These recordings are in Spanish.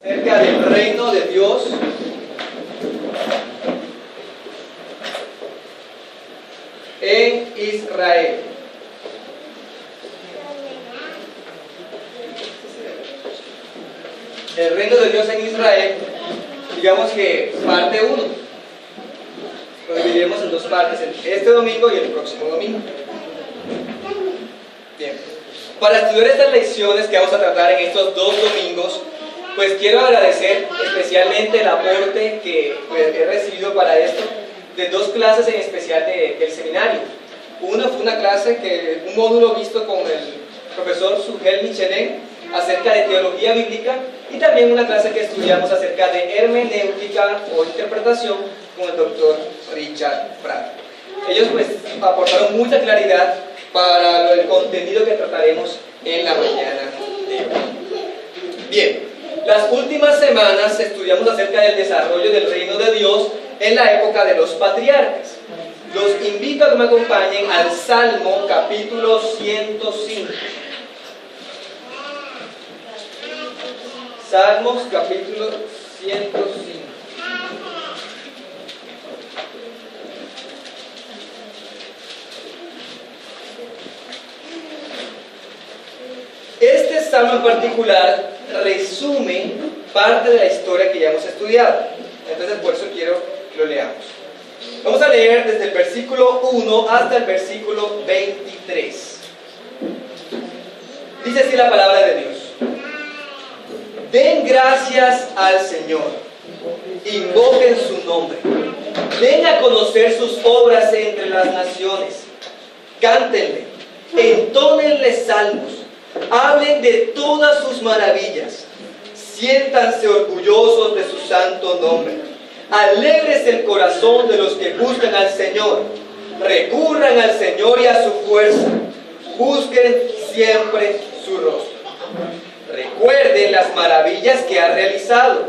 Acerca del reino de Dios en Israel. El reino de Dios en Israel, digamos que parte 1. Lo dividiremos en dos partes, este domingo y el próximo domingo. Bien. Para estudiar estas lecciones que vamos a tratar en estos dos domingos, pues quiero agradecer especialmente el aporte que he recibido para esto de dos clases en especial del seminario. Una fue una clase, un módulo visto con el profesor Sugel Michelén acerca de teología bíblica, y también una clase que estudiamos acerca de hermenéutica o interpretación con el doctor Richard Pratt. Ellos pues aportaron mucha claridad para el contenido que trataremos en la mañana de hoy. Bien, las últimas semanas estudiamos acerca del desarrollo del reino de Dios en la época de los patriarcas. Los invito a que me acompañen al Salmo capítulo 105. Salmos capítulo 105. Este salmo en particular resume parte de la historia que ya hemos estudiado. Entonces por eso quiero que lo leamos. Vamos a leer desde el versículo 1 hasta el versículo 23. Dice así la palabra de Dios. Den gracias al Señor, invoquen su nombre, den a conocer sus obras entre las naciones, cántenle, entónenle salmos, hablen de todas sus maravillas, siéntanse orgullosos de su santo nombre, alegres el corazón de los que buscan al Señor, recurran al Señor y a su fuerza, busquen siempre su rostro. Recuerden las maravillas que ha realizado,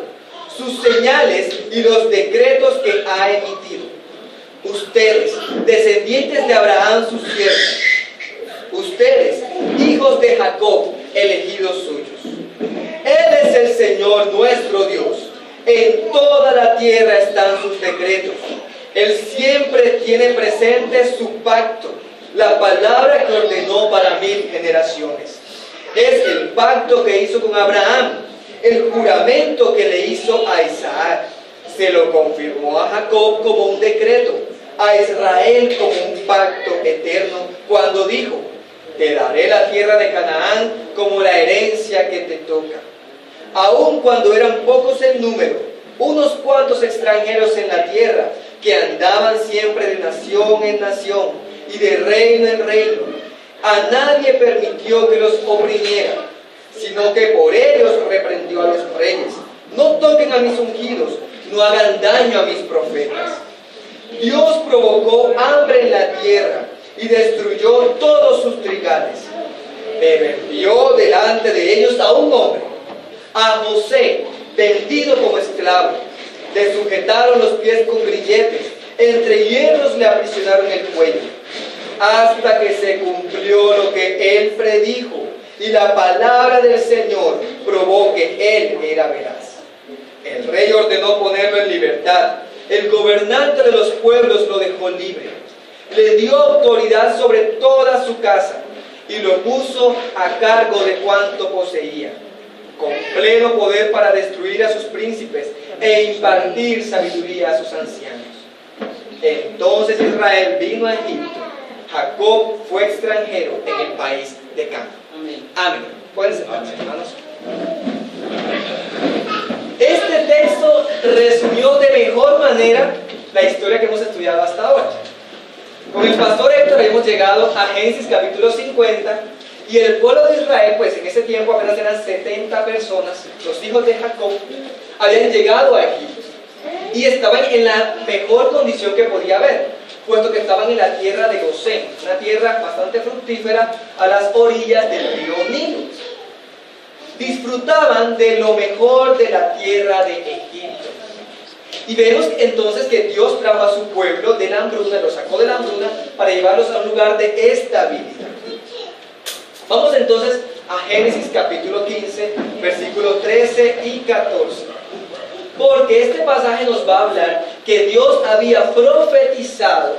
sus señales y los decretos que ha emitido. Ustedes, descendientes de Abraham, sus siervos. Ustedes, hijos de Jacob, elegidos suyos. Él es el Señor nuestro Dios. En toda la tierra están sus decretos. Él siempre tiene presente su pacto, la palabra que ordenó para 1000 generaciones. Es el pacto que hizo con Abraham, el juramento que le hizo a Isaac. Se lo confirmó a Jacob como un decreto, a Israel como un pacto eterno, cuando dijo: te daré la tierra de Canaán como la herencia que te toca. Aun cuando eran pocos en número, unos cuantos extranjeros en la tierra, que andaban siempre de nación en nación y de reino en reino, a nadie permitió que los oprimiera, sino que por ellos reprendió a los reyes. No toquen a mis ungidos, no hagan daño a mis profetas. Dios provocó hambre en la tierra y destruyó todos sus trigales. Pero envió delante de ellos a un hombre, a José, vendido como esclavo. Le sujetaron los pies con grilletes, entre hierros le aprisionaron el cuello, hasta que se cumplió lo que él predijo, y la palabra del Señor probó que él era veraz. El rey ordenó ponerlo en libertad. El gobernante de los pueblos lo dejó libre. Le dio autoridad sobre toda su casa y lo puso a cargo de cuanto poseía, con pleno poder para destruir a sus príncipes e impartir sabiduría a sus ancianos. Entonces Israel vino a Egipto. Jacob fue extranjero en el país de Canaán. Amén. Amén. Pueden sentarse, hermanos. Este texto resumió de mejor manera la historia que hemos estudiado hasta ahora. Con el pastor Héctor hemos llegado a Génesis capítulo 50, y el pueblo de Israel, pues en ese tiempo apenas eran 70 personas, los hijos de Jacob, habían llegado a Egipto y estaban en la mejor condición que podía haber, puesto que estaban en la tierra de Gosén, una tierra bastante fructífera a las orillas del río Nilo. Disfrutaban de lo mejor de la tierra de Egipto. Y vemos entonces que Dios trajo a su pueblo de la hambruna, los sacó de la hambruna para llevarlos a un lugar de estabilidad. Vamos entonces a Génesis capítulo 15, versículos 13 y 14. Porque este pasaje nos va a hablar que Dios había profetizado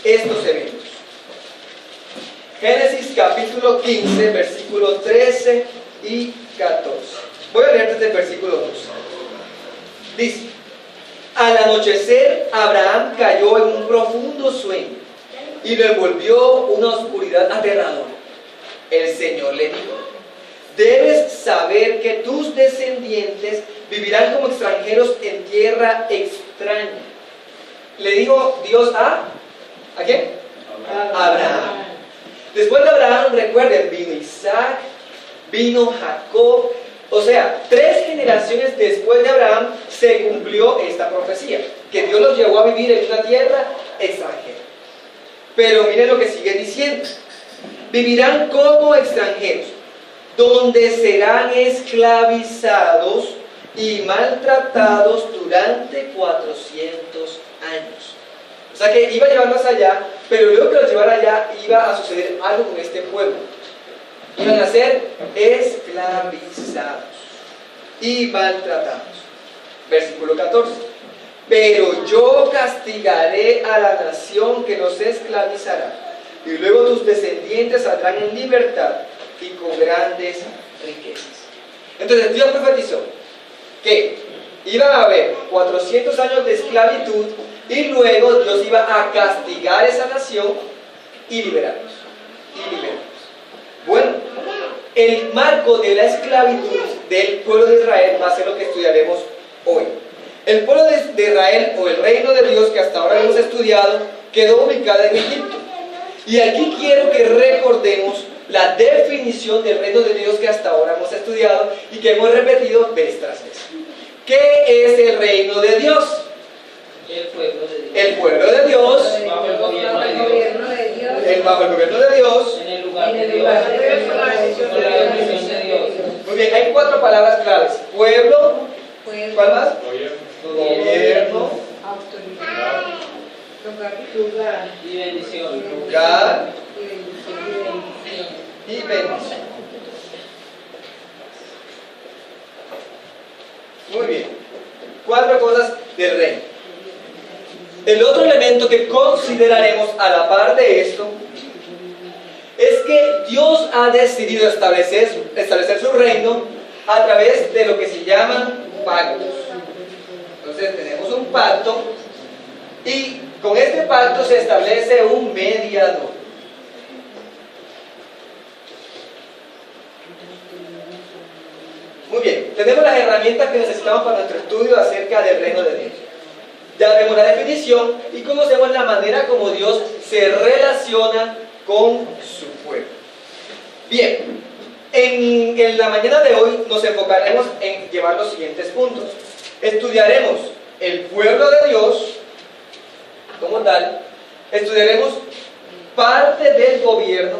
estos eventos. Génesis capítulo 15, versículos 13 y 14. Voy a leer desde el versículo 2. Dice: al anochecer, Abraham cayó en un profundo sueño y lo envolvió una oscuridad aterradora. El Señor le dijo: debes saber que tus descendientes vivirán como extranjeros en tierra extraña. Le dijo Dios ¿a quién? Abraham. Después de Abraham, recuerden, vino Isaac, vino Jacob. O sea, 3 generaciones después de Abraham se cumplió esta profecía, que Dios los llevó a vivir en una tierra extranjera. Pero miren lo que sigue diciendo: vivirán como extranjeros, donde serán esclavizados y maltratados durante 400 años. O sea que iba a llevarlos allá, pero luego que los llevara allá iba a suceder algo con este pueblo. Iban a ser esclavizados y maltratados. Versículo 14. Pero yo castigaré a la nación que los esclavizará, y luego tus descendientes saldrán en libertad y con grandes riquezas. Entonces Dios profetizó que iban a haber 400 años de esclavitud y luego Dios iba a castigar a esa nación y liberarlos. Bueno, el marco de la esclavitud del pueblo de Israel va a ser lo que estudiaremos hoy. El pueblo de Israel, o el reino de Dios que hasta ahora hemos estudiado, quedó ubicado en Egipto. Y aquí quiero que recordemos la definición del reino de Dios que hasta ahora hemos estudiado y que hemos repetido vez tras vez. ¿Qué es el reino de Dios? El pueblo de Dios. El pueblo de Dios. Bajo el gobierno de Dios. Bajo el gobierno de Dios. En el lugar de Dios. Con la bendición de Dios. Muy bien, hay 4 palabras claves: pueblo, ¿cuál más? Gobierno, autoridad, lugar y bendición. Lugar y y bendición. Muy bien, 4 cosas del reino. El otro elemento que consideraremos a la par de esto es que Dios ha decidido establecer su reino a través de lo que se llaman pactos. Entonces tenemos un pacto y con este pacto se establece un mediador. Muy bien, tenemos las herramientas que necesitamos para nuestro estudio acerca del reino de Dios. Ya vemos la definición y conocemos la manera como Dios se relaciona con su pueblo. Bien, en la mañana de hoy nos enfocaremos en llevar los siguientes puntos. Estudiaremos el pueblo de Dios como tal, estudiaremos parte del gobierno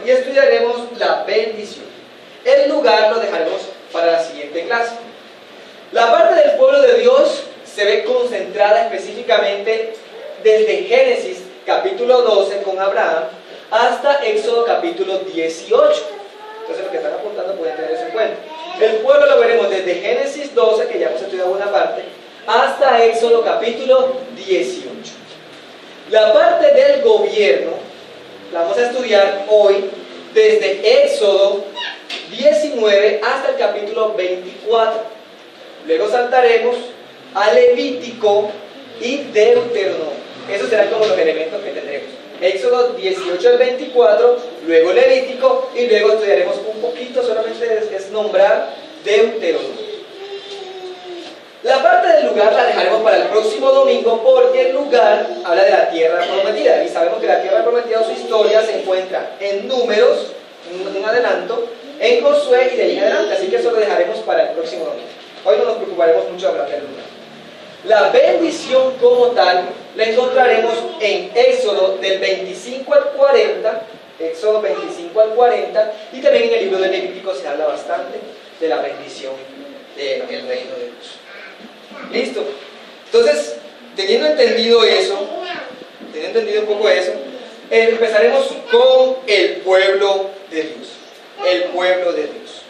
y estudiaremos la bendición. El lugar lo dejaremos para la siguiente clase. La parte del pueblo de Dios se ve concentrada específicamente desde Génesis capítulo 12 con Abraham hasta Éxodo capítulo 18. Entonces los que están apuntando pueden tener eso en cuenta. El pueblo lo veremos desde Génesis 12, que ya hemos estudiado una parte, hasta Éxodo capítulo 18. La parte del gobierno la vamos a estudiar hoy desde Éxodo 19 hasta el capítulo 24. Luego saltaremos a Levítico y Deuteronomio. Esos serán como los elementos que tendremos. Éxodo 18 al 24, luego Levítico y luego estudiaremos un poquito, solamente es nombrar Deuteronomio. La parte del lugar la dejaremos para el próximo domingo porque el lugar habla de la tierra prometida y sabemos que la tierra prometida, su historia se encuentra en Números, un adelanto, en Josué y de ahí en adelante, así que eso lo dejaremos para el próximo domingo. Hoy no nos preocuparemos mucho de hablar del lugar. La bendición como tal la encontraremos en Éxodo del 25 al 40, Éxodo 25 al 40, y también en el libro de Levítico se habla bastante de la bendición del reino de Dios. ¿Listo? Entonces, teniendo entendido un poco eso, empezaremos con el pueblo de Dios. el pueblo de Dios.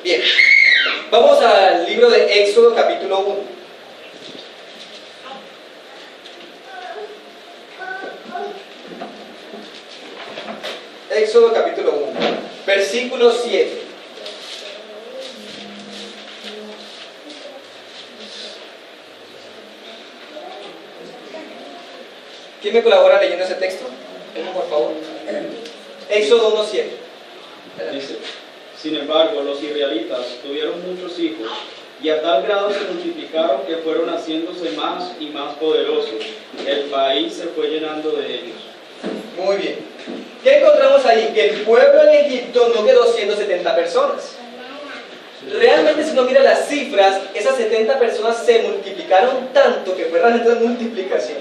Bien, vamos al libro de Éxodo capítulo 1. Éxodo capítulo 1, versículo 7. ¿Quién me colabora leyendo ese texto? Por favor. Éxodo 1, 7. Dice: sin embargo, los israelitas tuvieron muchos hijos, y a tal grado se multiplicaron que fueron haciéndose más y más poderosos. El país se fue llenando de ellos. Muy bien. ¿Qué encontramos ahí? Que el pueblo en Egipto no quedó siendo 70 personas. Realmente, si uno mira las cifras, esas 70 personas se multiplicaron tanto, que fue realmente una multiplicación,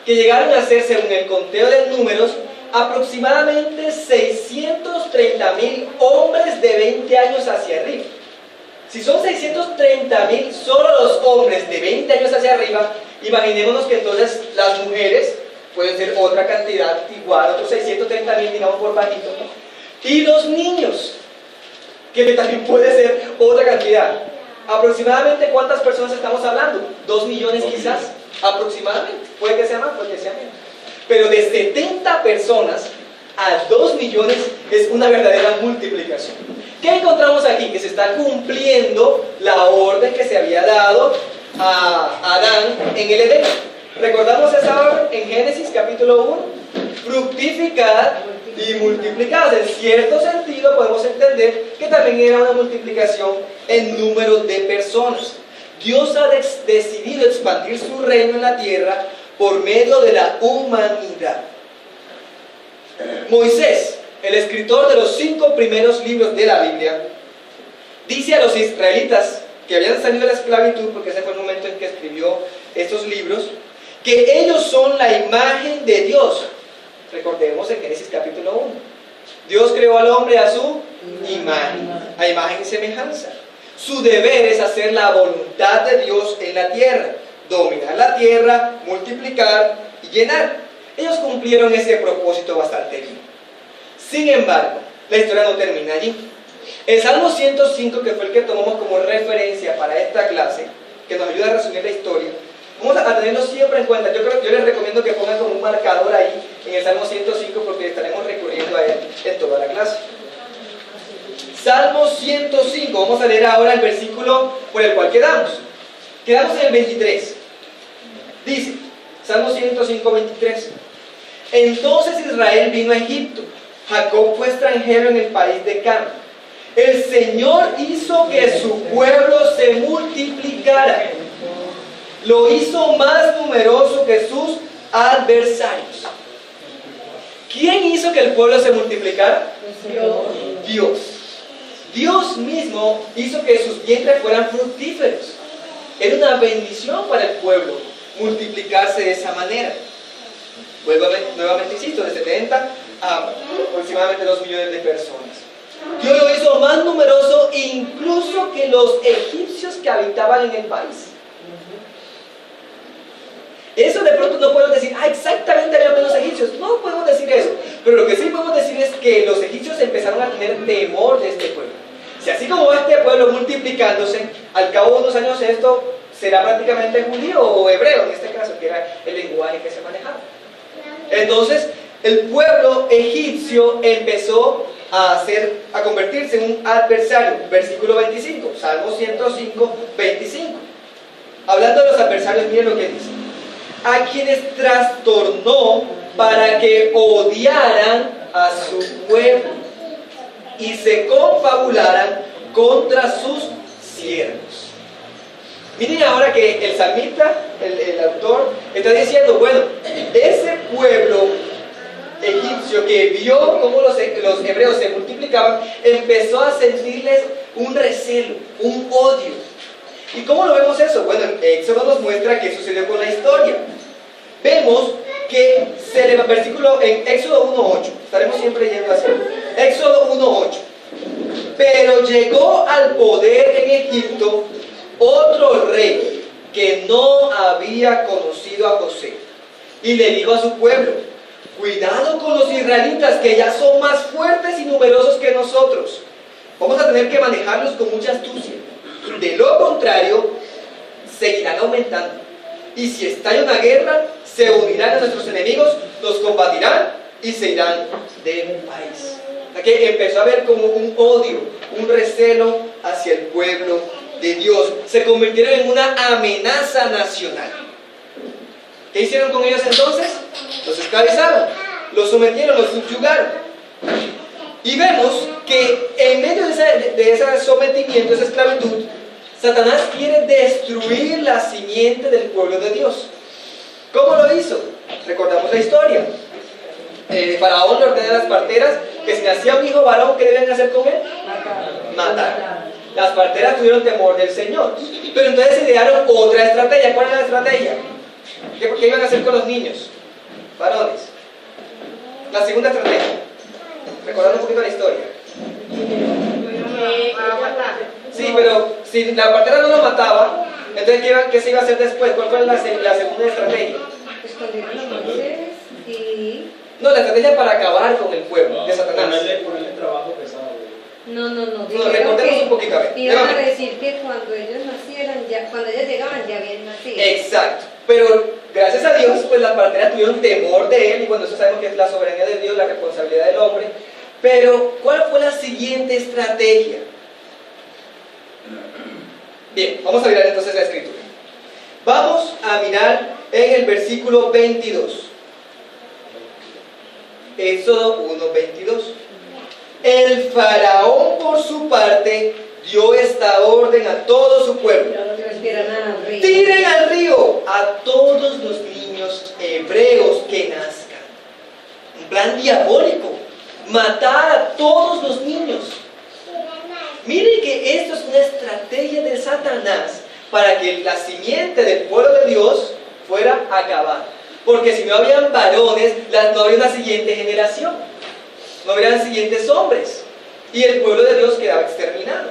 que llegaron a ser, según el conteo de números, aproximadamente 630,000 hombres de 20 años hacia arriba. Si son 630,000 solo los hombres de 20 años hacia arriba, imaginémonos que entonces las mujeres pueden ser otra cantidad igual, otros 630,000, digamos por bajito, y los niños, que también puede ser otra cantidad. Aproximadamente, ¿cuántas personas estamos hablando? 2 millones quizás, aproximadamente. Puede que sea más, puede que sea menos. Pero de 70 personas a 2 millones es una verdadera multiplicación. ¿Qué encontramos aquí? Que se está cumpliendo la orden que se había dado a Adán en el Edén. ¿Recordamos esa orden en Génesis capítulo 1? Fructificad y multiplicad. En cierto sentido podemos entender que también era una multiplicación en número de personas. Dios ha decidido expandir su reino en la tierra por medio de la humanidad. Moisés, el escritor de los 5 primeros libros de la Biblia, dice a los israelitas que habían salido de la esclavitud, porque ese fue el momento en que escribió estos libros, que ellos son la imagen de Dios. Recordemos en Génesis capítulo 1. Dios creó al hombre a su imagen, a imagen y semejanza. Su deber es hacer la voluntad de Dios en la tierra, dominar la tierra, multiplicar y llenar. Ellos cumplieron ese propósito bastante bien. Sin embargo, la historia no termina allí. El Salmo 105, que fue el que tomamos como referencia para esta clase, que nos ayuda a resumir la historia, vamos a tenerlo siempre en cuenta. Yo les recomiendo que pongan como un marcador ahí en el Salmo 105, porque estaremos recurriendo a él en toda la clase. Salmo 105, vamos a leer ahora el versículo por el cual quedamos. Quedamos en el 23. Dice, Salmo 105, 23. Entonces Israel vino a Egipto. Jacob fue extranjero en el país de Canaán. El Señor hizo que su pueblo se multiplicara. Lo hizo más numeroso que sus adversarios. ¿Quién hizo que el pueblo se multiplicara? Dios. Dios mismo hizo que sus vientres fueran fructíferos. Era una bendición para el pueblo multiplicarse de esa manera. Nuevamente insisto, de 70 a aproximadamente 2 millones de personas. Dios lo hizo más numeroso incluso que los egipcios que habitaban en el país. Eso de pronto no podemos decir, exactamente había menos egipcios. No podemos decir eso. Pero lo que sí podemos decir es que los egipcios empezaron a tener temor de este pueblo. Si así como va este pueblo multiplicándose, al cabo de unos años esto será prácticamente judío o hebreo, en este caso, que era el lenguaje que se manejaba. Entonces, el pueblo egipcio empezó a convertirse en un adversario. Versículo 25, Salmo 105, 25. Hablando de los adversarios, miren lo que dice. A quienes trastornó para que odiaran a su pueblo y se confabularan contra sus siervos. Miren ahora que el salmista, el autor, está diciendo, bueno, ese pueblo egipcio que vio cómo los hebreos se multiplicaban, empezó a sentirles un recelo, un odio. ¿Y cómo lo vemos eso? Bueno, Éxodo nos muestra qué sucedió con la historia. Vemos que versículo en Éxodo 1.8, estaremos siempre yendo así. Éxodo 1.8. Pero llegó al poder en Egipto otro rey que no había conocido a José, y le dijo a su pueblo: cuidado con los israelitas que ya son más fuertes y numerosos que nosotros. Vamos a tener que manejarlos con mucha astucia. De lo contrario, seguirán aumentando. Y si estalla una guerra, se unirán a nuestros enemigos, los combatirán y se irán del país. Que empezó a haber como un odio, un recelo hacia el pueblo de Dios. Se convirtieron en una amenaza nacional. ¿Qué hicieron con ellos entonces? Los esclavizaron, los sometieron, los subyugaron. Y vemos que en medio de ese sometimiento, esa esclavitud, Satanás quiere destruir la simiente del pueblo de Dios. ¿Cómo lo hizo? Recordamos la historia. Faraón le ordena a las parteras que si nacía un hijo varón, ¿qué deben hacer con él? Matar. Las parteras tuvieron temor del Señor. Pero entonces idearon otra estrategia. ¿Cuál era la estrategia? ¿Qué iban a hacer con los niños? Varones. La segunda estrategia. Recordando un poquito la historia. Sí, pero si la partera no lo mataba, entonces ¿qué se iba a hacer después? ¿Cuál fue la segunda estrategia? Escondieron a Moisés y... No, la estrategia para acabar con el pueblo de Satanás. Ponerle trabajo pesado. No. No, recordemos un poquito, a ver. Iban a decir que cuando ellos nacieran, cuando ellos llegaban, ya habían nacido. Exacto. Pero gracias a Dios, pues las parteras tuvieron temor de él, y bueno, eso sabemos que es la soberanía de Dios, la responsabilidad del hombre. Pero, ¿cuál fue la siguiente estrategia? Bien, vamos a mirar entonces la escritura. Vamos a mirar en el versículo 22. Éxodo 1:22. El faraón por su parte dio esta orden a todo su pueblo: tiren al río a todos los niños hebreos que nazcan. Un plan diabólico, matar a todos los niños. Miren que esto es una estrategia de Satanás para que la simiente del pueblo de Dios fuera acabada. Porque si no habían varones, no habría una siguiente generación. No habrían siguientes hombres. Y el pueblo de Dios quedaba exterminado.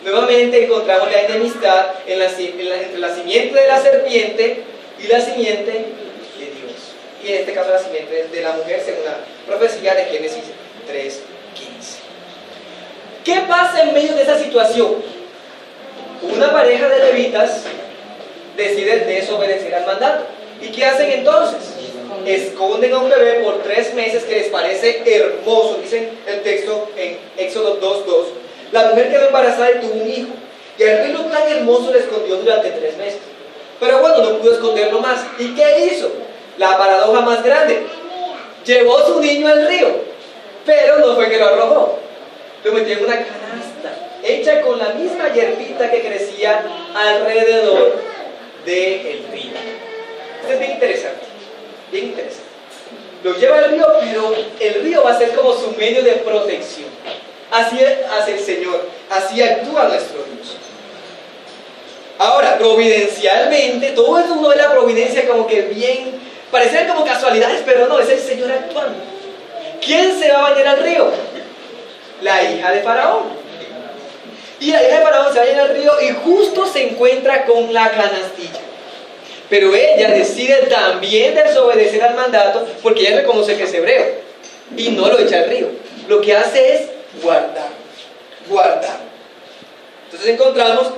Nuevamente encontramos la enemistad entre la simiente de la serpiente y la simiente de Dios. Y en este caso la simiente de la mujer, según la profecía de Génesis 3:15. ¿Qué pasa en medio de esa situación? Una pareja de levitas decide desobedecer al mandato. ¿Y qué hacen entonces? Esconden a un bebé por 3 meses que les parece hermoso. Dice el texto en Éxodo 2:2. La mujer quedó embarazada y tuvo un hijo. Y el pelo tan hermoso le escondió durante 3 meses. Pero bueno, no pudo esconderlo más. ¿Y qué hizo? La paradoja más grande. Llevó su niño al río. Pero no fue que lo arrojó. Lo metió en una canasta hecha con la misma hierbita que crecía alrededor del río. Esto es bien interesante. Bien interesante. Lo lleva al río, pero el río va a ser como su medio de protección. Así hace el Señor, así actúa nuestro Dios. Ahora, providencialmente, todo esto uno ve la providencia como que bien, parecen como casualidades, pero no, es el Señor actuando. ¿Quién se va a bañar al río? La hija de Faraón. Y la hija de Faraón se baña al río y justo se encuentra con la canastilla. Pero ella decide también desobedecer al mandato porque ella reconoce que es hebreo y no lo echa al río. Lo que hace es guardar. Entonces encontramos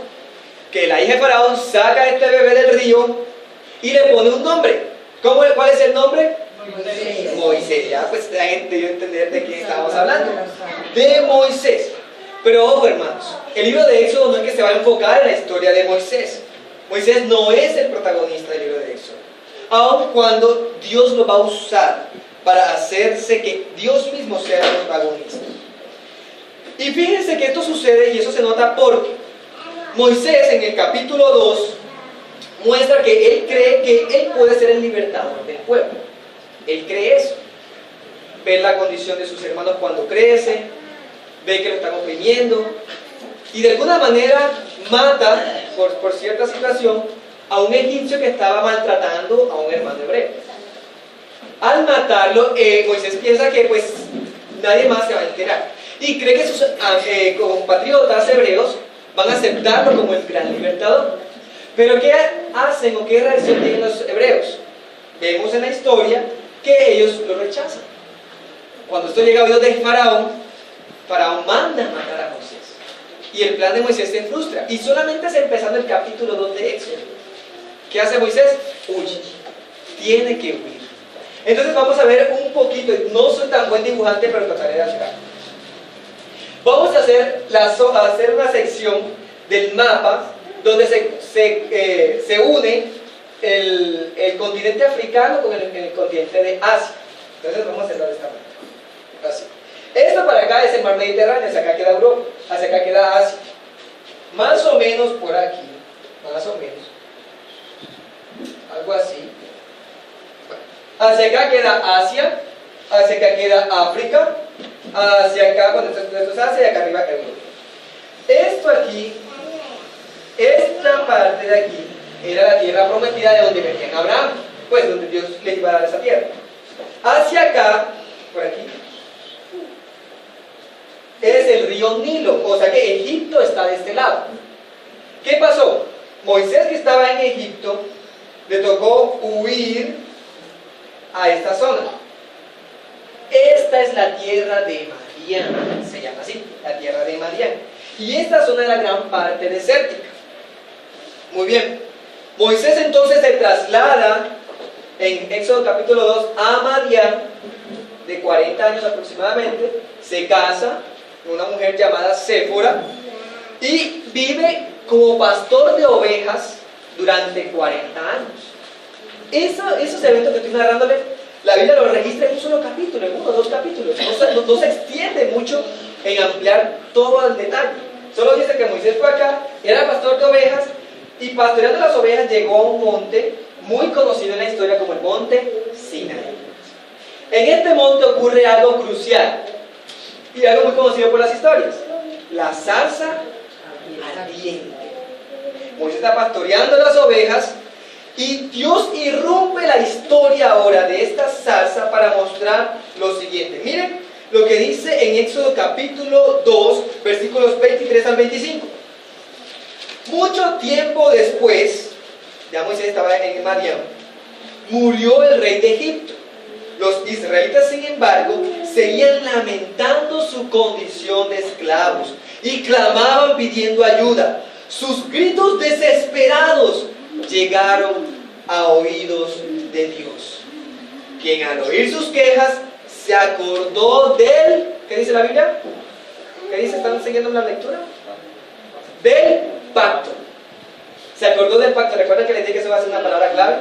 que la hija de Faraón saca a este bebé del río y le pone un nombre. ¿Cuál es el nombre? Moisés. Ya pues la gente dio a entender de quién estábamos hablando. De Moisés. Pero ojo, hermanos, el libro de Éxodo no es que se va a enfocar en la historia de Moisés. Moisés no es el protagonista del libro de Éxodo, aun cuando Dios lo va a usar para hacerse que Dios mismo sea el protagonista. Y fíjense que esto sucede, y eso se nota porque Moisés en el capítulo 2 muestra que él cree que él puede ser el libertador del pueblo. Él cree eso. Ve la condición de sus hermanos cuando crecen, ve que lo están oprimiendo, y de alguna manera mata, por cierta situación, a un egipcio que estaba maltratando a un hermano hebreo. Al matarlo, Moisés piensa que pues nadie más se va a enterar. Y cree que sus compatriotas hebreos van a aceptarlo como el gran libertador. Pero ¿qué hacen o qué reacción tienen los hebreos? Vemos en la historia que ellos lo rechazan. Cuando esto llega a oídos de Faraón, Faraón manda a matar a Moisés. Y el plan de Moisés se frustra. Y solamente es empezando el capítulo 2 de Éxodo. ¿Qué hace Moisés? Huye. Tiene que huir. Entonces vamos a ver un poquito. No soy tan buen dibujante, pero trataré de ayudar. Vamos a hacer una sección del mapa donde se une el continente africano con el continente de Asia. Entonces vamos a hacerlo de esta manera. Así. Esto para acá es el mar Mediterráneo, hacia acá queda Europa, hacia acá queda Asia. Más o menos por aquí, más o menos. Algo así. Hacia acá queda Asia, hacia acá queda África, hacia acá, cuando esto es Asia, y acá arriba Europa. Esto aquí, esta parte de aquí, era la tierra prometida de donde venía Abraham, pues donde Dios le iba a dar esa tierra. Hacia acá, por aquí, es el río Nilo, o sea que Egipto está de este lado. ¿Qué pasó? Moisés, que estaba en Egipto, le tocó huir a esta zona. Esta es la tierra de Madián, se llama así, la tierra de Madián. Y esta zona era gran parte desértica. Muy bien. Moisés entonces se traslada en Éxodo capítulo 2 a Madián, de 40 años aproximadamente, se casa con una mujer llamada Séfora y vive como pastor de ovejas durante 40 años. Esos eventos que estoy narrándole, la Biblia los registra en un solo capítulo, en 1 o 2 capítulos. No se extiende mucho en ampliar todo el detalle. Solo dice que Moisés fue acá, era pastor de ovejas, y pastoreando las ovejas llegó a un monte muy conocido en la historia como el monte Sinaí. En este monte ocurre algo crucial y algo muy conocido por las historias: la zarza ardiente. Moisés está pastoreando las ovejas y Dios irrumpe la historia ahora de esta zarza para mostrar lo siguiente. Miren lo que dice en Éxodo capítulo 2, versículos 23 al 25. Mucho tiempo después, ya Moisés estaba en Madián, murió el rey de Egipto. Los israelitas, sin embargo, seguían lamentando su condición de esclavos y clamaban pidiendo ayuda. Sus gritos desesperados llegaron a oídos de Dios, quien al oír sus quejas se acordó del... ¿Qué dice la Biblia? ¿Qué dice? ¿Están siguiendo la lectura? Del pacto. Se acordó del pacto. ¿Recuerdan que les dije que eso va a ser una palabra clave?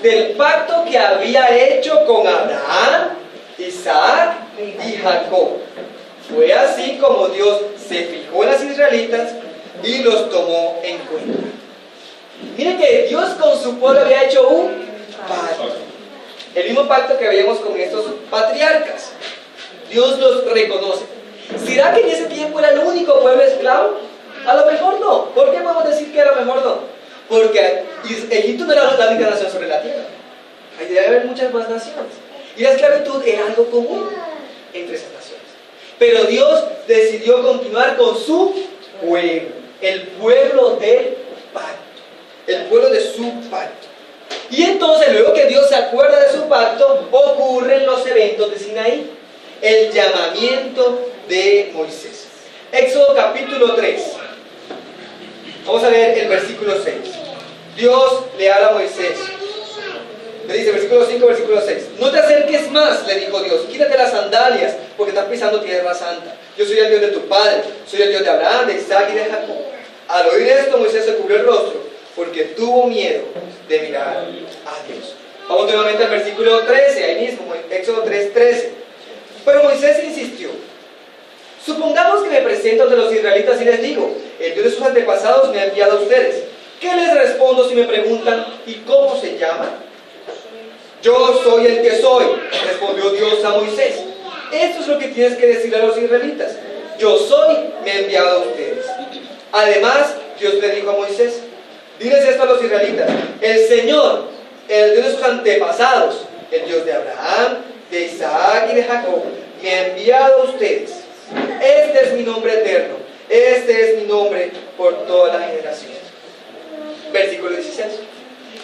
Del pacto que había hecho con Abraham, Isaac y Jacob. Fue así como Dios se fijó en los israelitas y los tomó en cuenta. Miren que Dios con su pueblo había hecho un pacto. El mismo pacto que veíamos con estos patriarcas. Dios los reconoce. ¿Será que en ese tiempo era el único pueblo esclavo? A lo mejor no. ¿Por qué podemos decir que a lo mejor no? Porque Egipto no era la única nación sobre la tierra. Ahí debe haber muchas más naciones. Y la esclavitud era algo común entre esas naciones. Pero Dios decidió continuar con su pueblo. El pueblo del pacto. El pueblo de su pacto. Y entonces, luego que Dios se acuerda de su pacto, ocurren los eventos de Sinaí. El llamamiento de Moisés. Éxodo capítulo 3. Vamos a leer el versículo 6. Dios le habla a Moisés. Le dice, versículo 5, versículo 6. No te acerques más, le dijo Dios. Quítate las sandalias, porque estás pisando tierra santa. Yo soy el Dios de tu padre. Soy el Dios de Abraham, de Isaac y de Jacob. Al oír esto, Moisés se cubrió el rostro, porque tuvo miedo de mirar a Dios. Vamos nuevamente al versículo 13, ahí mismo, Éxodo 3, 13. Pero Moisés insistió. Supongamos que me presento ante los israelitas y les digo, el Dios de sus antepasados me ha enviado a ustedes. ¿Qué les respondo si me preguntan, ¿y cómo se llaman? Yo soy el que soy, respondió Dios a Moisés. Esto es lo que tienes que decirle a los israelitas. Yo soy, me ha enviado a ustedes. Además, Dios le dijo a Moisés, diles esto a los israelitas. El Señor, el Dios de sus antepasados, el Dios de Abraham, de Isaac y de Jacob, me ha enviado a ustedes. Este es mi nombre eterno. Este es mi nombre por todas las generaciones. Versículo 16.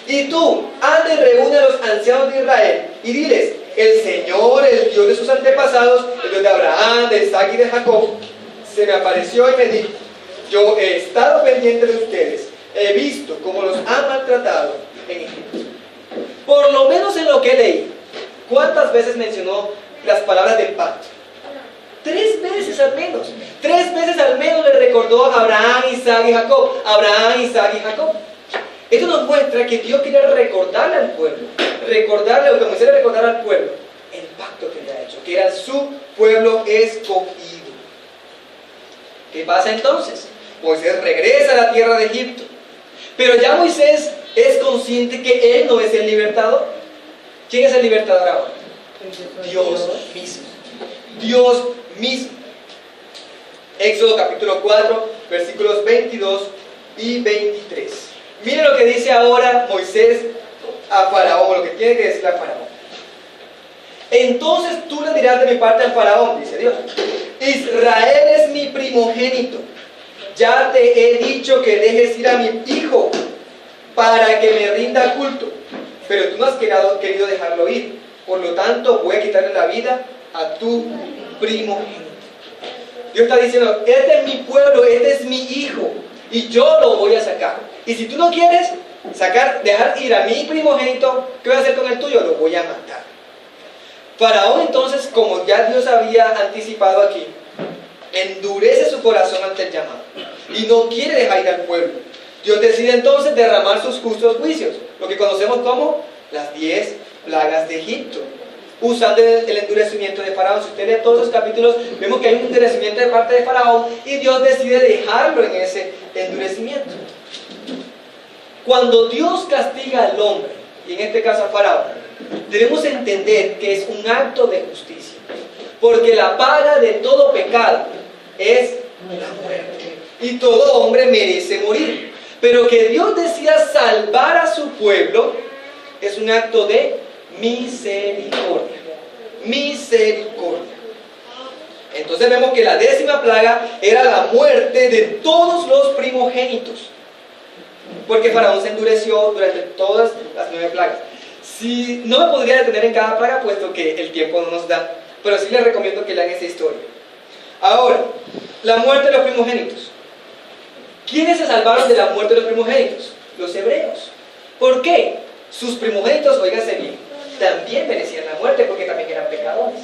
Y tú, anda y reúne a los ancianos de Israel y diles, el Señor, el Dios de sus antepasados, el Dios de Abraham, de Isaac y de Jacob, se me apareció y me dijo: yo he estado pendiente de ustedes, he visto cómo los han maltratado en Egipto. Por lo menos en lo que leí, ¿cuántas veces mencionó las palabras del pacto? 3 veces al menos. 3 veces al menos le recordó a Abraham, Isaac y Jacob. Abraham, Isaac y Jacob. Esto nos muestra que Dios quiere recordarle al pueblo, recordarle, o como quiere recordar al pueblo, el pacto que le ha hecho, que era su pueblo escogido. ¿Qué pasa entonces? Moisés regresa a la tierra de Egipto, pero ya Moisés es consciente que él no es el libertador. ¿Quién es el libertador ahora? Dios mismo. Dios mismo. Éxodo capítulo 4, versículos 22 y 23. Miren lo que dice ahora Moisés a Faraón, lo que tiene que decir a Faraón. Entonces tú le dirás de mi parte al Faraón, dice Dios: Israel es mi primogénito. Ya te he dicho que dejes ir a mi hijo para que me rinda culto, pero tú no has querido dejarlo ir. Por lo tanto, voy a quitarle la vida a tu primogénito. Dios está diciendo: este es mi pueblo, este es mi hijo, y yo lo voy a sacar. Y si tú no quieres dejar ir a mi primogénito, ¿qué voy a hacer con el tuyo? Lo voy a matar. Faraón entonces, como ya Dios había anticipado aquí, endurece su corazón ante el llamado y no quiere dejar ir al pueblo. Dios decide entonces derramar sus justos juicios, lo que conocemos como las 10 plagas de Egipto, usando el endurecimiento de Faraón. Si usted lee todos los capítulos, vemos que hay un endurecimiento de parte de Faraón y Dios decide dejarlo en ese endurecimiento. Cuando Dios castiga al hombre, y en este caso a Faraón, debemos entender que es un acto de justicia, porque la paga de todo pecado es la muerte, y todo hombre merece morir. Pero que Dios decida salvar a su pueblo es un acto de misericordia. Misericordia. Entonces vemos que la 10ª plaga era la muerte de todos los primogénitos, porque Faraón se endureció durante todas las 9 plagas. Si no me podría detener en cada plaga, puesto que el tiempo no nos da, pero sí les recomiendo que lean esa historia. Ahora, la muerte de los primogénitos. ¿Quiénes se salvaron de la muerte de los primogénitos? Los hebreos. ¿Por qué? Sus primogénitos, óiganse bien, también merecían la muerte porque también eran pecadores.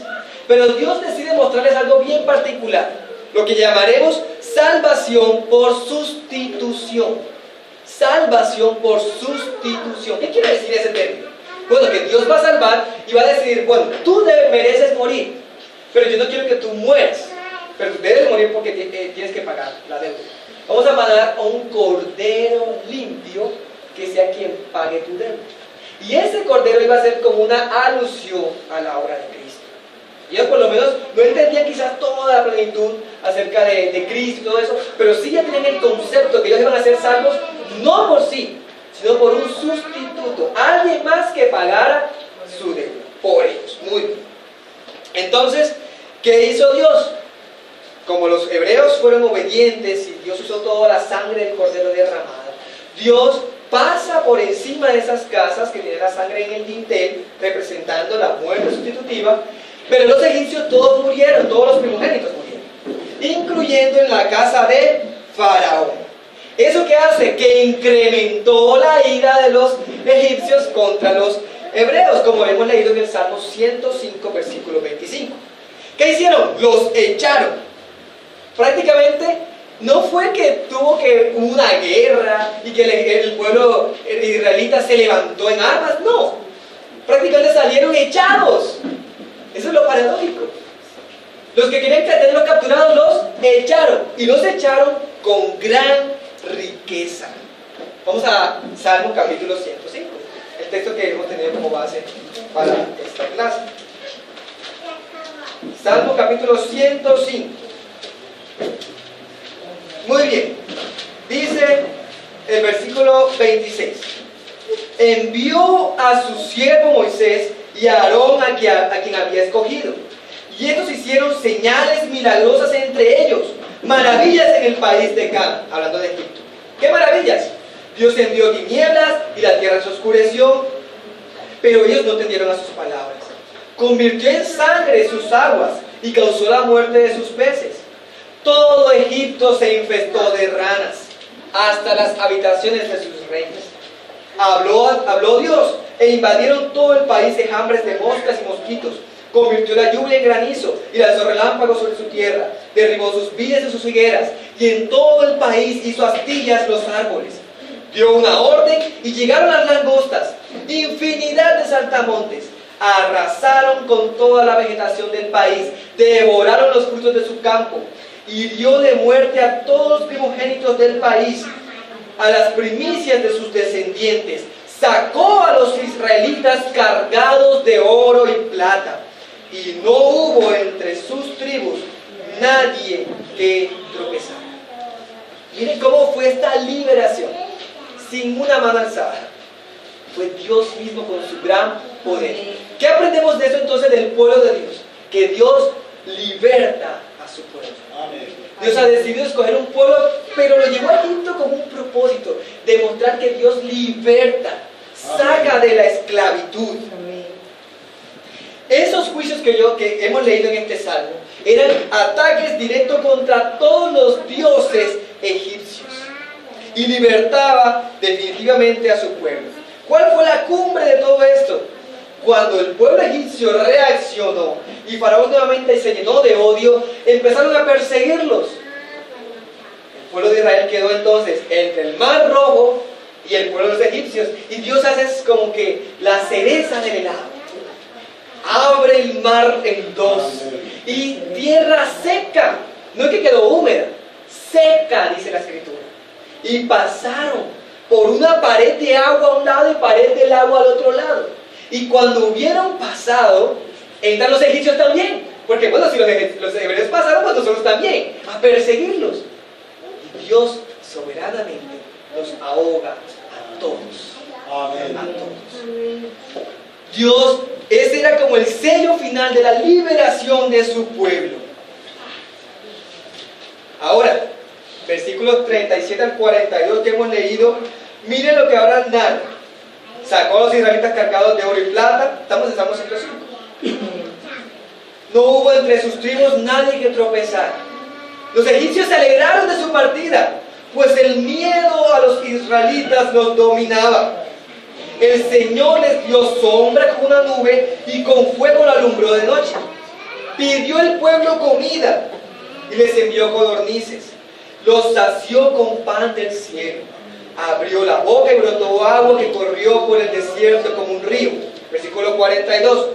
Pero Dios decide mostrarles algo bien particular, lo que llamaremos salvación por sustitución. Salvación por sustitución. ¿Qué quiere decir ese término? Bueno, que Dios va a salvar y va a decidir: bueno, tú mereces morir, pero yo no quiero que tú mueras, pero tú debes morir porque tienes que pagar la deuda. Vamos a mandar a un cordero limpio que sea quien pague tu deuda. Y ese cordero iba a ser como una alusión a la obra de Cristo. Y ellos por lo menos no entendían quizás toda la plenitud acerca de Cristo y todo eso, pero sí ya tenían el concepto que ellos iban a ser salvos no por sí, sino por un sustituto, alguien más que pagara su deuda por ellos. Muy bien. Entonces, ¿qué hizo Dios? Como los hebreos fueron obedientes y Dios usó toda la sangre del cordero derramada, Dios pasa por encima de esas casas que tienen la sangre en el dintel, representando la muerte sustitutiva. Pero los egipcios todos murieron, todos los primogénitos murieron, incluyendo en la casa de Faraón. ¿Eso qué hace? Que incrementó la ira de los egipcios contra los hebreos, como hemos leído en el Salmo 105, versículo 25. ¿Qué hicieron? Los echaron. Prácticamente no fue que hubo una guerra y que el pueblo israelita se levantó en armas, no. Prácticamente salieron echados. Eso es lo paradójico. Los que querían tenerlos capturados los echaron, y los echaron con gran riqueza. Vamos a Salmo capítulo 105, el texto que hemos tenido como base para esta clase. Salmo capítulo 105. Muy bien, dice el versículo 26: envió a su siervo Moisés y a Aarón a quien había escogido, y estos hicieron señales milagrosas entre ellos, maravillas en el país de Canaán, hablando de Egipto. ¿Qué maravillas? Dios envió tinieblas y la tierra se oscureció, pero ellos no atendieron a sus palabras. convirtió en sangre sus aguas y causó la muerte de sus peces. Todo Egipto se infestó de ranas, hasta las habitaciones de sus reyes. Habló Dios, e invadieron todo el país enjambres de moscas y mosquitos. Convirtió la lluvia en granizo y lanzó relámpagos sobre su tierra. Derribó sus vides y sus higueras, y en todo el país hizo astillas los árboles. Dio una orden y llegaron las langostas, infinidad de saltamontes. Arrasaron con toda la vegetación del país, devoraron los frutos de su campo, y dio de muerte a todos los primogénitos del país, a las primicias de sus descendientes. Sacó a los israelitas cargados de oro y plata, y no hubo entre sus tribus nadie que tropezara. Miren cómo fue esta liberación, sin una mano alzada. Fue Dios mismo con su gran poder. ¿Qué aprendemos de eso entonces del pueblo de Dios? Que Dios liberta a su pueblo. Dios ha decidido escoger un pueblo, pero lo llevó a Egipto con un propósito: demostrar que Dios liberta, saca de la esclavitud. Esos juicios que hemos leído en este salmo eran ataques directos contra todos los dioses egipcios, y libertaba definitivamente a su pueblo. ¿Cuál fue la cumbre de todo esto? Cuando el pueblo egipcio reaccionó y Faraón nuevamente se llenó de odio, empezaron a perseguirlos. El pueblo de Israel quedó entonces entre el Mar Rojo y el pueblo de los egipcios, y Dios hace como que la cereza del helado. Abre el mar en dos, y tierra seca, no es que quedó húmeda, seca, dice la escritura. Y pasaron por una pared de agua a un lado y pared del agua al otro lado. Y cuando hubieron pasado, entran los egipcios también. Porque bueno, si los hebreos pasaron, pues nosotros también, a perseguirlos. Y Dios soberanamente los ahoga a todos. Amén. A todos. Dios, ese era como el sello final de la liberación de su pueblo. Ahora, versículos 37 al 42 que hemos leído, miren lo que ahora narra. Sacó a los israelitas cargados de oro y plata. Estamos en Salmo 105. No hubo entre sus tribus nadie que tropezara. Los egipcios se alegraron de su partida, pues el miedo a los israelitas los dominaba. El Señor les dio sombra con una nube y con fuego la alumbró de noche. Pidió el pueblo comida y les envió codornices. Los sació con pan del cielo. Abrió la boca y brotó agua que corrió por el desierto como un río. Versículo 42.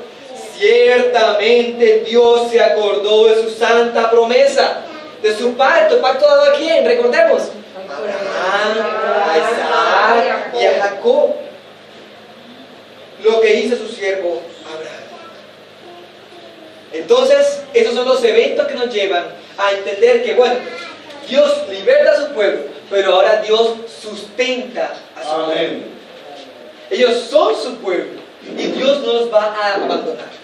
Ciertamente Dios se acordó de su santa promesa, de su pacto. ¿Pacto dado a quién? Recordemos. A Abraham, a Isaac y a Jacob. Lo que hizo su siervo Abraham. Entonces, esos son los eventos que nos llevan a entender que, bueno, Dios liberta a su pueblo, pero ahora Dios sustenta a su pueblo. Ellos son su pueblo y Dios no los va a abandonar.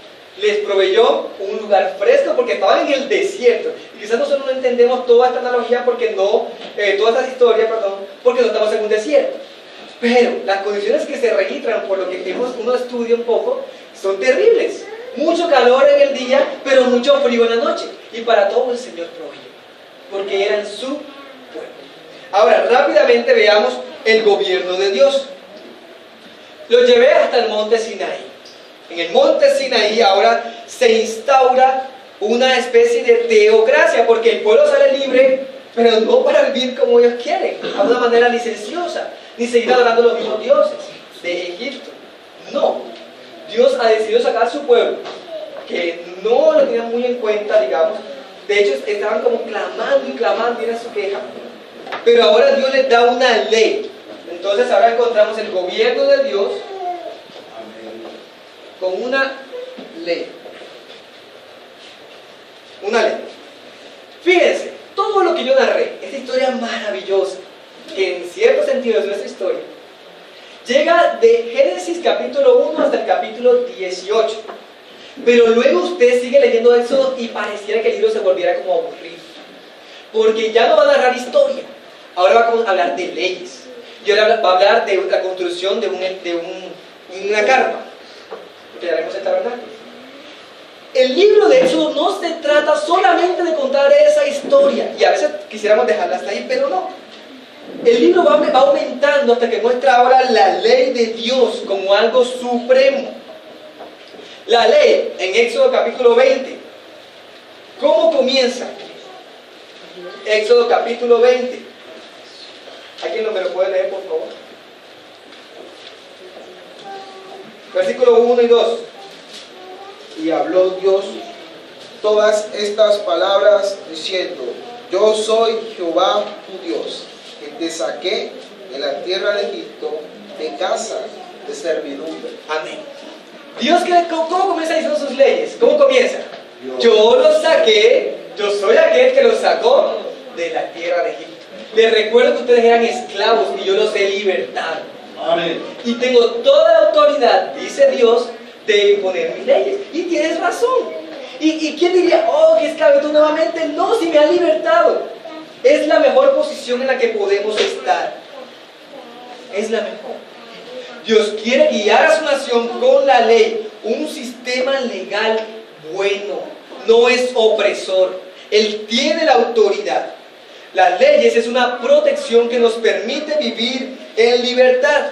Les proveyó un lugar fresco porque estaban en el desierto. Y quizás nosotros no entendemos toda esta analogía porque no, toda esta historia, porque no estamos en un desierto. Pero las condiciones que se registran, por lo que uno estudia un poco, son terribles. Mucho calor en el día, pero mucho frío en la noche. Y para todo el Señor proveyó, porque eran su pueblo. Ahora, rápidamente veamos el gobierno de Dios. Lo llevé hasta el monte Sinaí. En el monte Sinaí ahora se instaura una especie de teocracia, porque el pueblo sale libre, pero no para vivir como ellos quieren, a una manera licenciosa, ni seguir adorando los mismos dioses de Egipto. No, Dios ha decidido sacar a su pueblo, que no lo tenían muy en cuenta, digamos. De hecho, estaban como clamando y clamando, y era su queja. Pero ahora Dios les da una ley. Entonces ahora encontramos el gobierno de Dios con una ley. Una ley. Fíjense, todo lo que yo narré, esta historia maravillosa, que en cierto sentido es nuestra historia, llega de Génesis capítulo 1 hasta el capítulo 18. Pero luego usted sigue leyendo Éxodo y pareciera que el libro se volviera como aburrido. Porque ya no va a narrar historia, ahora va a hablar de leyes. Y ahora va a hablar de la construcción de una carpa. Porque ya vemos esta verdad. el libro de Éxodo no se trata solamente de contar esa historia, y a veces quisiéramos dejarla hasta ahí, pero no. El libro va aumentando hasta que muestra ahora la ley de Dios como algo supremo. La ley en Éxodo capítulo 20. ¿Cómo comienza? Éxodo capítulo 20. ¿Alguien me lo puede leer, por favor? Versículo 1 y 2. Y habló Dios todas estas palabras diciendo: Yo soy Jehová tu Dios, que te saqué de la tierra de Egipto, de casa de servidumbre. Amén. Dios, ¿cómo comienza diciendo sus leyes? ¿Cómo comienza? Yo los saqué, yo soy aquel que los sacó de la tierra de Egipto. Les recuerdo que ustedes eran esclavos y yo los he libertado. Amén. Y tengo toda la autoridad, dice Dios, de imponer mis leyes. Y tienes razón. ¿Y quién diría, oh, que esclavitud nuevamente? No, si me ha libertado. Es la mejor posición en la que podemos estar. Es la mejor. Dios quiere guiar a su nación con la ley, un sistema legal bueno, no es opresor. Él tiene la autoridad. Las leyes es una protección que nos permite vivir en libertad.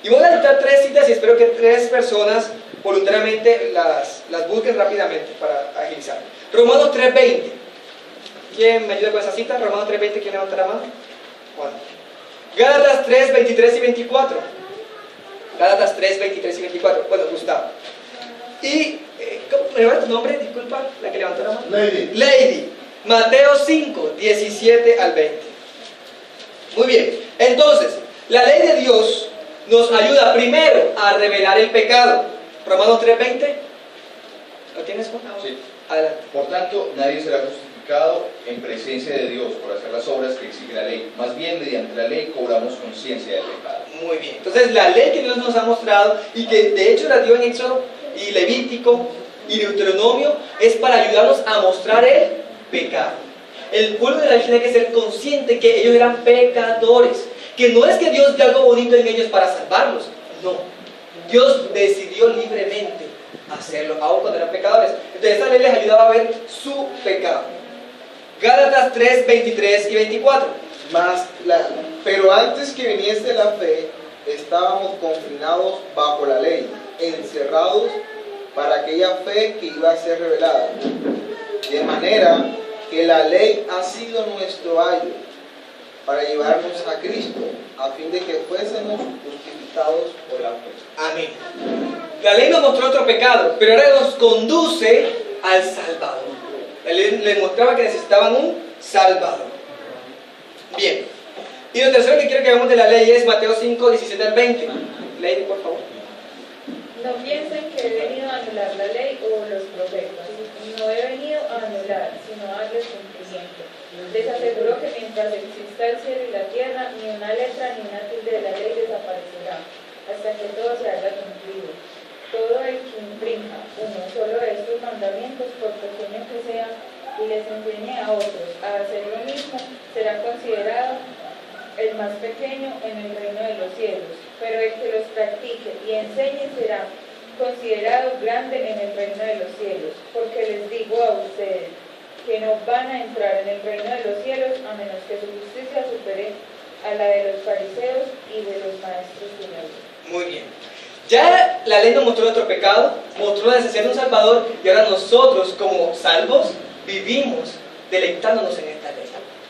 Y voy a dictar 3 citas y espero que 3 personas voluntariamente las busquen rápidamente para agilizar. Romanos 3:20. ¿Quién me ayuda con esa cita? Romanos 3:20, ¿quién levanta la mano? Juan. Gálatas 3:23 y 24. Gálatas 3:23 y 24. Bueno, Gustavo. Y, ¿cómo me llama tu nombre? Disculpa, la que levantó la mano. Lady. Mateo 5:17 al 20. Muy bien. Entonces, la ley de Dios nos ayuda primero a revelar el pecado. Romanos 3:20. ¿Lo tienes, Juan? Sí. Adelante. Por tanto, nadie será justificado en presencia de Dios por hacer las obras que exige la ley. Más bien, mediante la ley cobramos conciencia del pecado. Muy bien. Entonces, la ley que Dios nos ha mostrado y que de hecho la dio en Éxodo y Levítico y Deuteronomio es para ayudarnos a mostrar el pecado. El pueblo de Israel tiene que ser consciente que ellos eran pecadores, que no es que Dios dio algo bonito en ellos para salvarlos, no. Dios decidió libremente hacerlo, aun cuando eran pecadores. Entonces esta ley les ayudaba a ver su pecado. Gálatas 3:23 y 24. Pero antes que viniese la fe, estábamos confinados bajo la ley, encerrados para aquella fe que iba a ser revelada. De manera que la ley ha sido nuestro ayo para llevarnos a Cristo, a fin de que fuésemos justificados por la fe. Amén. La ley nos mostró nuestro pecado, pero ahora nos conduce al Salvador. La ley les mostraba que necesitaban un Salvador. Bien. Y lo tercero que quiero que veamos de la ley es Mateo 5:17 al 20. Ley, por favor. No piensen que he venido a anular la ley o los profetas. No he venido a anular, sino a darles cumplimiento. Les aseguro que mientras exista el cielo y la tierra, ni una letra ni una tilde de la ley desaparecerá, hasta que todo se haya cumplido. Todo el que infrinja uno solo de estos mandamientos, por pequeño que sea, y les enseñe a otros a hacer lo mismo, será considerado el más pequeño en el reino de los cielos, pero el que los practique y enseñe será considerado grande en el reino de los cielos, porque les digo a ustedes que no van a entrar en el reino de los cielos a menos que su justicia supere a la de los fariseos y de los maestros de la ley. Muy bien. Ya la ley nos mostró nuestro pecado, mostró la necesidad de un Salvador, y ahora nosotros como salvos vivimos deleitándonos en esta ley.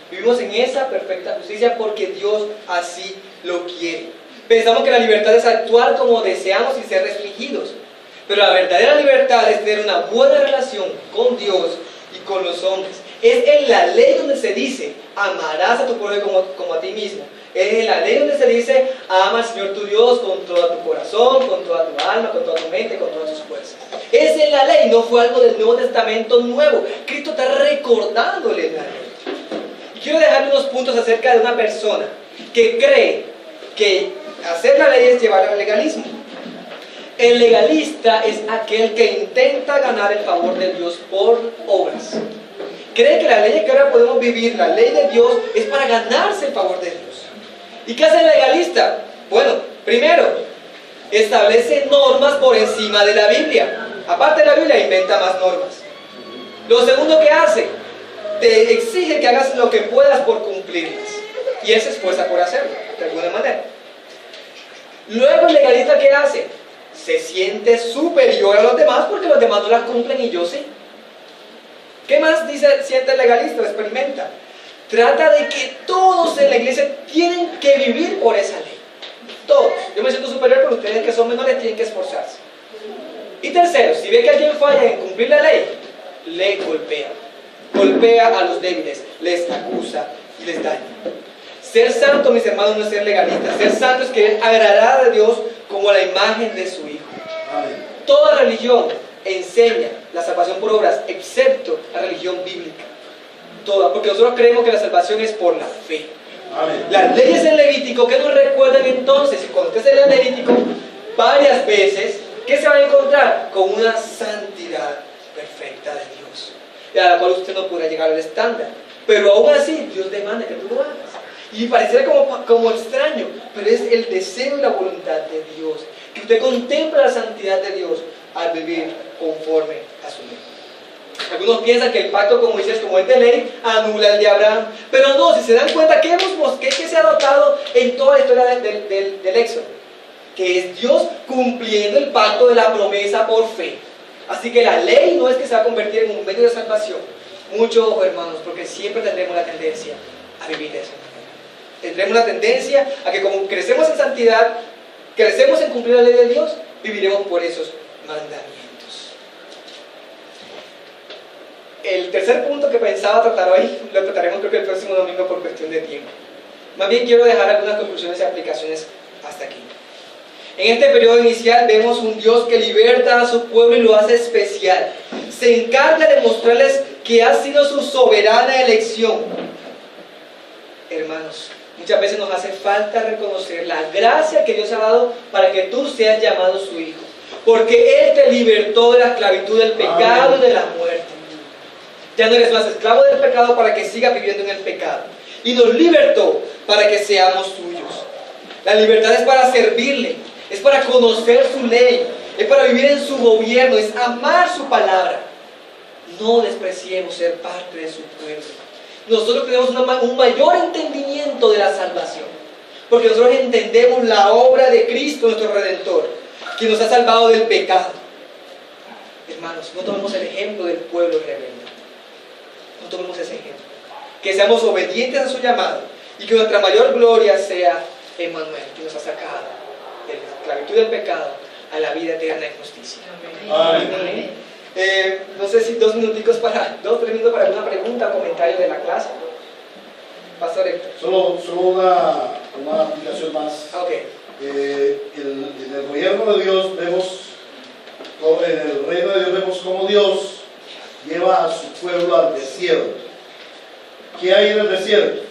Vivimos en esa perfecta justicia porque Dios así lo quiere. Pensamos que la libertad es actuar como deseamos y ser restringidos. Pero la verdadera libertad es tener una buena relación con Dios y con los hombres. Es en la ley donde se dice, amarás a tu pueblo como a ti mismo. Es en la ley donde se dice, ama al Señor tu Dios con todo tu corazón, con toda tu alma, con toda tu mente, con todas tus fuerzas. Es en la ley, no fue algo del Nuevo Testamento nuevo. Cristo está recordándole la ley. Quiero dejarle unos puntos acerca de una persona que cree que hacer la ley es llevar al legalismo. El legalista es aquel que intenta ganar el favor de Dios por obras. Cree que la ley que ahora podemos vivir, la ley de Dios, es para ganarse el favor de Dios. ¿Y qué hace el legalista? Bueno, primero, establece normas por encima de la Biblia. aparte de la Biblia, inventa más normas. Lo segundo que hace, te exige que hagas lo que puedas por cumplirlas. Y él se esfuerza por hacerlo, de alguna manera. Luego el legalista, ¿qué hace? Se siente superior a los demás porque los demás no las cumplen y yo sí. ¿Qué más siente el legalista o experimenta? Trata de que todos en la iglesia tienen que vivir por esa ley. Todos. Yo me siento superior, pero ustedes que son menores tienen que esforzarse. Y tercero, si ve que alguien falla en cumplir la ley, le golpea. Golpea a los débiles, les acusa y les daña. Ser santo, mis hermanos, no es ser legalista. Ser santo es querer agradar a Dios como la imagen de su Hijo. Amén. Toda religión enseña la salvación por obras, excepto la religión bíblica. Toda, porque nosotros creemos que la salvación es por la fe. Amén. Las leyes en Levítico, ¿qué nos recuerdan entonces? Y cuando usted se lee Levítico varias veces, ¿qué se va a encontrar? Con una santidad perfecta de Dios, a la cual usted no podrá llegar al estándar. Pero aún así, Dios demanda que tú lo hagas. Y pareciera como extraño, pero es el deseo y la voluntad de Dios. Que usted contempla la santidad de Dios al vivir conforme a su ley. Algunos piensan que el pacto con Moisés, como es de ley, anula el de Abraham. Pero no, si se dan cuenta, ¿qué se ha notado en toda la historia del Éxodo? Que es Dios cumpliendo el pacto de la promesa por fe. Así que la ley no es que se va a convertir en un medio de salvación. Mucho ojo, hermanos, porque siempre tendremos la tendencia a vivir de esa manera. Tendremos la tendencia a que como crecemos en santidad, crecemos en cumplir la ley de Dios, viviremos por esos mandamientos. El tercer punto que pensaba tratar hoy, lo trataremos creo que el próximo domingo por cuestión de tiempo. Más bien quiero dejar algunas conclusiones y aplicaciones hasta aquí. En este periodo inicial vemos un Dios que liberta a su pueblo y lo hace especial. Se encarga de mostrarles que ha sido su soberana elección. Hermanos, muchas veces nos hace falta reconocer la gracia que Dios ha dado para que tú seas llamado su hijo. Porque Él te libertó de la esclavitud del pecado y de la muerte. Ya no eres más esclavo del pecado para que sigas viviendo en el pecado. Y nos libertó para que seamos suyos. La libertad es para servirle, es para conocer su ley, es para vivir en su gobierno, es amar su palabra. No despreciemos ser parte de su pueblo. Nosotros tenemos un mayor entendimiento de la salvación, porque nosotros entendemos la obra de Cristo, nuestro Redentor, que nos ha salvado del pecado. Hermanos, no tomemos el ejemplo del pueblo rebelde. No tomemos ese ejemplo. Que seamos obedientes a su llamado y que nuestra mayor gloria sea Emmanuel, que nos ha sacado de la esclavitud del pecado a la vida eterna en justicia. Amén. Amén. No sé si 3 minutos para alguna pregunta o comentario de la clase. Pastor Héctor. Solo una aplicación más. Okay. En el gobierno de Dios vemos, en el reino de Dios vemos cómo Dios lleva a su pueblo al desierto. ¿Qué hay en el desierto?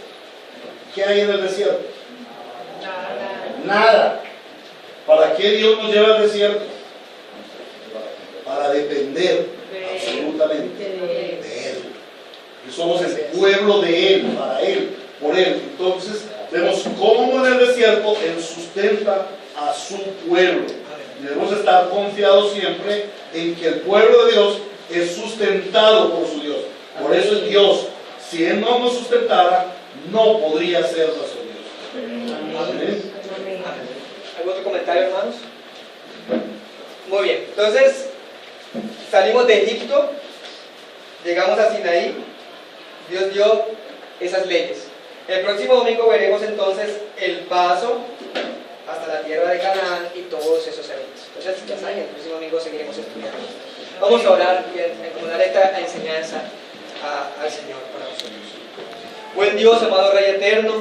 ¿Qué hay en el desierto? Nada. ¿Para qué Dios nos lleva al desierto? Para depender absolutamente de Él. Que somos el pueblo de Él, para Él, por Él. Entonces vemos cómo en el desierto Él sustenta a su pueblo. Y debemos estar confiados siempre en que el pueblo de Dios es sustentado por su Dios. Por eso es Dios. Si Él no nos sustentara, no podría ser nuestro Dios. Amén. ¿Algún otro comentario, hermanos? Muy bien, entonces salimos de Egipto, llegamos a Sinaí, Dios dio esas leyes. El próximo domingo veremos entonces el paso hasta la tierra de Canaán y todos esos eventos. Entonces, ya saben, el próximo domingo seguiremos estudiando. Vamos a orar y encomendar esta enseñanza al Señor para nosotros. Buen Dios, amado Rey eterno,